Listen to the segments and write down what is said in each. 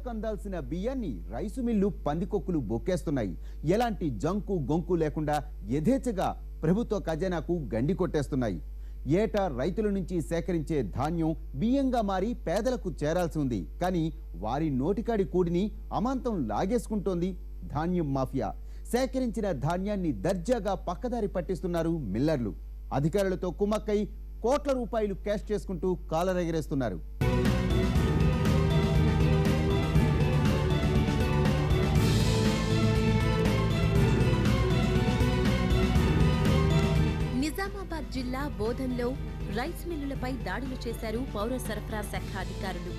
ప్రజలకు అందాల్సిన బియ్యాన్ని రైసు మిల్లు పందికొక్కులు బొక్కేస్తున్నాయి. ఎలాంటి జంకు గొంకు లేకుండా యథేచ్ఛగా ప్రభుత్వ ఖజానాకు గండి కొట్టేస్తున్నాయి. ఏటా రైతుల నుంచి సేకరించే ధాన్యం బియ్యంగా మారి పేదలకు చేరాల్సి ఉంది. కానీ వారి నోటికాడి కూడిని అమాంతం లాగేసుకుంటోంది ధాన్యం మాఫియా. సేకరించిన ధాన్యాన్ని దర్జాగా పక్కదారి పట్టిస్తున్నారు మిల్లర్లు. అధికారులతో కుమ్మక్కై కోట్ల రూపాయలు క్యాష్ చేసుకుంటూ కాలరెగరేస్తున్నారు. నిజామాబాద్ జిల్లా బోధన్లో రైస్ మిల్లులపై దాడులు చేశారు పౌర సరఫరా శాఖ అధికారులు.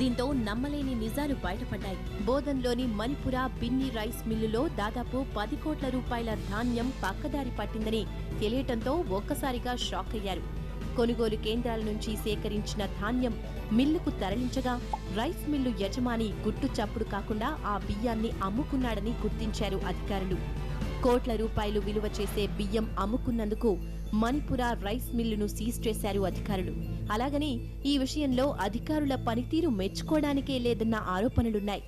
దీంతో నమ్మలేని నిజాలు బయటపడ్డాయి. బోధన్లోని మణిపుర బిన్ని రైస్ మిల్లులో దాదాపు 10 కోట్ల రూపాయల ధాన్యం పక్కదారి పట్టిందని తెలియటంతో ఒక్కసారిగా షాక్ అయ్యారు. కొనుగోలు కేంద్రాల నుంచి సేకరించిన ధాన్యం మిల్లుకు తరలించగా రైస్ మిల్లు యజమాని గుట్టు చప్పుడు కాకుండా ఆ బియ్యాన్ని అమ్ముకున్నాడని గుర్తించారు అధికారులు. కోట్ల రూపాయలు విలువ చేసే బియ్యం అమ్ముకున్నందుకు మణిపుర రైస్ మిల్లును సీజ్ చేశారు అధికారులు. అలాగని ఈ విషయంలో అధికారుల పనితీరు మెచ్చుకోవడానికే లేదన్న ఆరోపణలున్నాయి.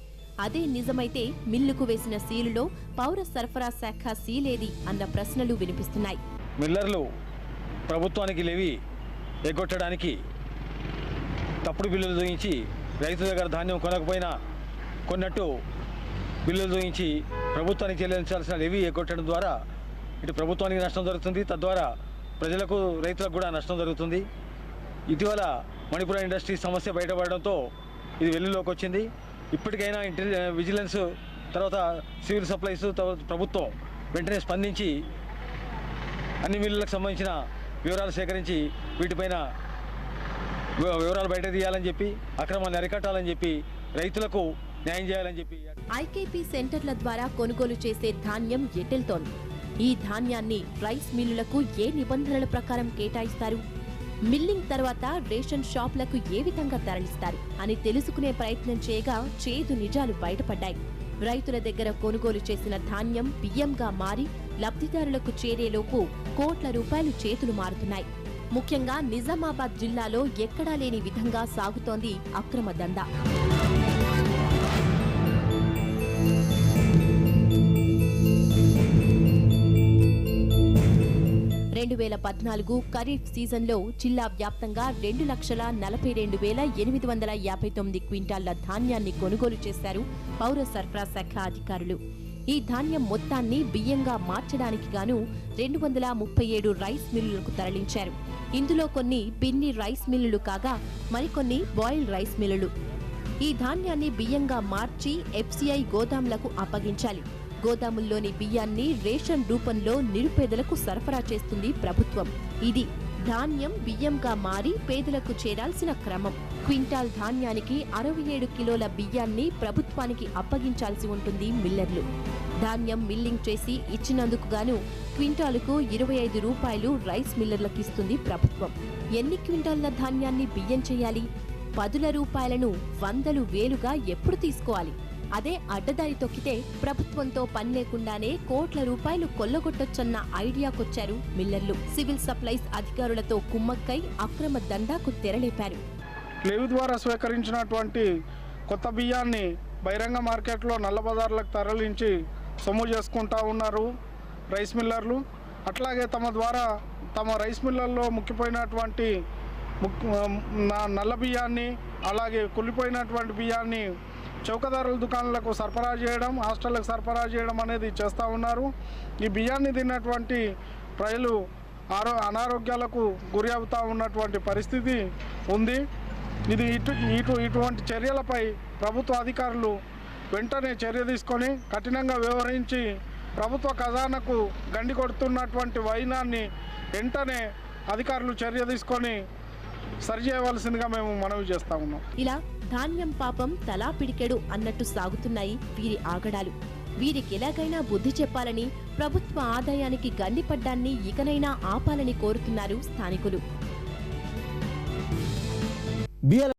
అదే నిజమైతే మిల్లుకు వేసిన సీలులో పౌర సరఫరా శాఖ సీలేది అన్న ప్రశ్నలు వినిపిస్తున్నాయి. మిల్లర్లు ప్రభుత్వానికి లేవి ఎగ్గొట్టడానికి తప్పుడు బిల్లులు దొంగించి రైతు దగ్గర ధాన్యం కొనకపోయినా కొన్నట్టు బిల్లులు దొంగించి ప్రభుత్వానికి చెల్లించాల్సిన లెవీ ఎగ్గొట్టడం ద్వారా ఇటు ప్రభుత్వానికి నష్టం జరుగుతుంది, తద్వారా ప్రజలకు రైతులకు కూడా నష్టం జరుగుతుంది. ఇటీవల మణిపుర ఇండస్ట్రీ సమస్య బయటపడడంతో ఇది వెలుగులోకి వచ్చింది. ఇప్పటికైనా విజిలెన్స్ తర్వాత సివిల్ సప్లైస్ ప్రభుత్వం వెంటనే స్పందించి అన్ని మిల్లులకు సంబంధించిన వివరాలు సేకరించి వీటిపైన వివరాలు బయట తీయాలని చెప్పి అక్రమాన్ని అరికట్టాలని చెప్పి రైతులకు న్యాయం చేయాలని చెప్పి ఐకేపీ సెంటర్ల ద్వారా కొనుగోలు చేసే ధాన్యం ఎటెళ్తోంది. ఈ ధాన్యాన్ని రైస్ మిల్లులకు ఏ నిబంధనల ప్రకారం కేటాయిస్తారు, మిల్లింగ్ తర్వాత రేషన్ షాపులకు ఏ విధంగా తరలిస్తారు అని తెలుసుకునే ప్రయత్నం చేయగా చేదు నిజాలు బయటపడ్డాయి. రైతుల దగ్గర కొనుగోలు చేసిన ధాన్యం బియ్యంగా మారి లబ్ధిదారులకు చేరేలోపు కోట్ల రూపాయలు చేతులు మారుతున్నాయి. ముఖ్యంగా నిజామాబాద్ జిల్లాలో ఎక్కడా లేని విధంగా సాగుతోంది అక్రమ దందా. ఖరీఫ్ సీజన్లో జిల్లా వ్యాప్తంగా 2,42,859 క్వింటాళ్ల ధాన్యాన్ని కొనుగోలు చేశారు పౌర సరఫరా శాఖ అధికారులు. ఈ ధాన్యం మొత్తాన్ని బియ్యంగా మార్చడానికి గాను 237 రైస్ మిల్లులకు తరలించారు. ఇందులో కొన్ని బిన్ని రైస్ మిల్లులు కాగా మరికొన్ని బాయిల్ రైస్ మిల్లులు. ఈ ధాన్యాన్ని బియ్యంగా మార్చి ఎఫ్సీఐ గోదాంలకు అప్పగించాలి. గోదాముల్లోని బియ్యాన్ని రేషన్ రూపంలో నిరుపేదలకు సరఫరా చేస్తుంది ప్రభుత్వం. ఇది ధాన్యం బియ్యంగా మారి పేదలకు చేరాల్సిన క్రమం. క్వింటాల్ ధాన్యానికి 67 కిలోల బియ్యాన్ని ప్రభుత్వానికి అప్పగించాల్సి ఉంటుంది మిల్లర్లు. ధాన్యం మిల్లింగ్ చేసి ఇచ్చినందుకు గాను క్వింటాలుకు 25 రూపాయలు రైస్ మిల్లర్లకిస్తుంది ప్రభుత్వం. ఎన్ని క్వింటాళ్ల ధాన్యాన్ని బియ్యం చేయాలి? 10 రూపాయలను 100 వేలుగా ఎప్పుడు తీసుకోవాలి? అదే అడ్డదారి తొక్కితే ప్రభుత్వంతో పని లేకుండానే కోట్ల రూపాయలు కొల్లగొట్టొచ్చన్న ఐడియాకొచ్చారు మిల్లర్లు. సివిల్ సప్లైస్ అధికారులతో కుమ్మక్కై అక్రమ దందాకు తెరలేపారు. లేవి ద్వారా స్వీకరించినటువంటి కొత్త బియ్యాన్ని బహిరంగ మార్కెట్లో నల్ల బజార్లకు తరలించి సొమ్ము చేసుకుంటా ఉన్నారు రైస్ మిల్లర్లు. అట్లాగే తమ రైస్ మిల్లర్లో ముక్కిపోయినటువంటి నల్ల బియ్యాన్ని అలాగే కుళ్ళిపోయినటువంటి బియ్యాన్ని చౌకదారుల దుకాణాలకు సరఫరా చేయడం, హాస్టళ్లకు సరఫరా చేయడం అనేది చేస్తూ ఉన్నారు. ఈ బియ్యాన్ని తిన్నటువంటి ప్రజలు అనారోగ్యాలకు గురి అవుతూ ఉన్నటువంటి పరిస్థితి ఉంది. ఇది ఇటువంటి చర్యలపై ప్రభుత్వ అధికారులు వెంటనే చర్య తీసుకొని కఠినంగా వ్యవహరించి ప్రభుత్వ ఖజానాకు గండి కొడుతున్నటువంటి వైనాన్ని వెంటనే అధికారులు చర్య తీసుకొని సరిచేయవలసిందిగా మేము మనవి చేస్తా ఉన్నాం. ఇలా ధాన్యం పాపం తలా పిడికెడు అన్నట్టు సాగుతున్నాయి వీరి ఆగడాలు. వీరికి ఎలాగైనా బుద్ధి చెప్పాలని, ప్రభుత్వ ఆదాయానికి గండిపడ్డాన్ని ఇకనైనా ఆపాలని కోరుతున్నారు స్థానికులు.